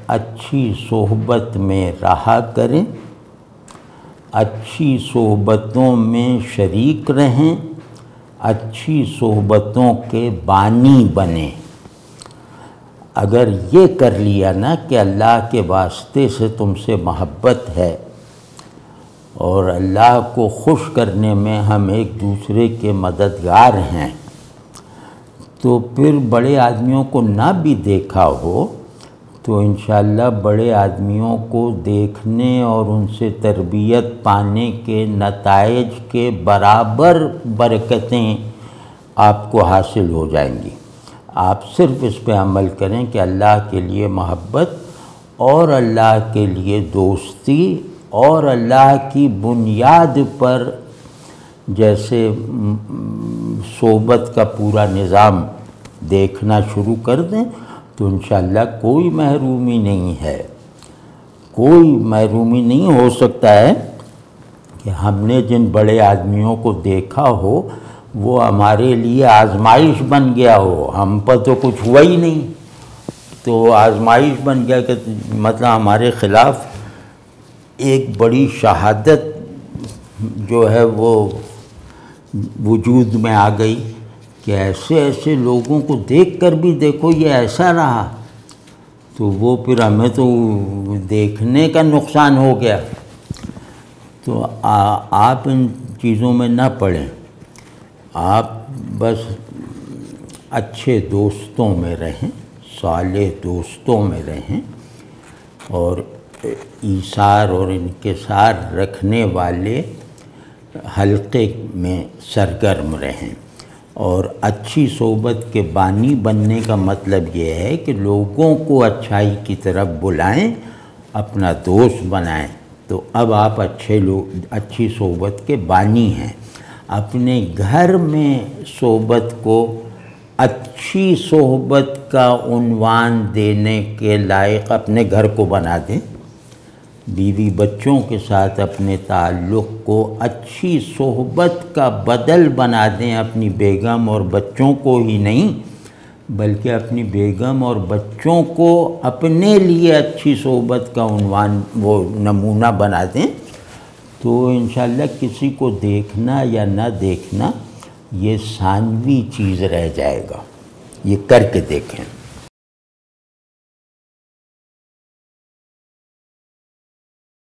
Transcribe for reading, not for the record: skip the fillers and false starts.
اچھی صحبت میں رہا کریں، اچھی صحبتوں میں شریک رہیں، اچھی صحبتوں کے بانی بنیں۔ اگر یہ کر لیا نا کہ اللہ کے واسطے سے تم سے محبت ہے اور اللہ کو خوش کرنے میں ہم ایک دوسرے کے مددگار ہیں، تو پھر بڑے آدمیوں کو نہ بھی دیکھا ہو تو انشاءاللہ بڑے آدمیوں کو دیکھنے اور ان سے تربیت پانے کے نتائج کے برابر برکتیں آپ کو حاصل ہو جائیں گی۔ آپ صرف اس پہ عمل کریں کہ اللہ کے لیے محبت اور اللہ کے لیے دوستی اور اللہ کی بنیاد پر جیسے صحبت کا پورا نظام دیکھنا شروع کر دیں تو انشاءاللہ کوئی محرومی نہیں ہے، کوئی محرومی نہیں ہو سکتا ہے کہ ہم نے جن بڑے آدمیوں کو دیکھا ہو وہ ہمارے لیے آزمائش بن گیا ہو، ہم پر تو کچھ ہوا ہی نہیں، تو آزمائش بن گیا کہ مطلب ہمارے خلاف ایک بڑی شہادت جو ہے وہ وجود میں آ گئی کہ ایسے ایسے لوگوں کو دیکھ کر بھی دیکھو یہ ایسا رہا، تو وہ پھر ہمیں تو دیکھنے کا نقصان ہو گیا۔ تو آپ ان چیزوں میں نہ پڑیں، آپ بس اچھے دوستوں میں رہیں، صالح دوستوں میں رہیں اور ایثار اور انکسار رکھنے والے حلقے میں سرگرم رہیں۔ اور اچھی صحبت کے بانی بننے کا مطلب یہ ہے کہ لوگوں کو اچھائی کی طرف بلائیں، اپنا دوست بنائیں۔ تو اب آپ اچھی صحبت کے بانی ہیں۔ اپنے گھر میں صحبت کو اچھی صحبت کا عنوان دینے کے لائق اپنے گھر کو بنا دیں، بیوی بچوں کے ساتھ اپنے تعلق کو اچھی صحبت کا بدل بنا دیں، اپنی بیگم اور بچوں کو ہی نہیں بلکہ اپنی بیگم اور بچوں کو اپنے لیے اچھی صحبت کا عنوان وہ نمونہ بنا دیں، تو انشاءاللہ کسی کو دیکھنا یا نہ دیکھنا یہ ثانوی چیز رہ جائے گا۔ یہ کر کے دیکھیں۔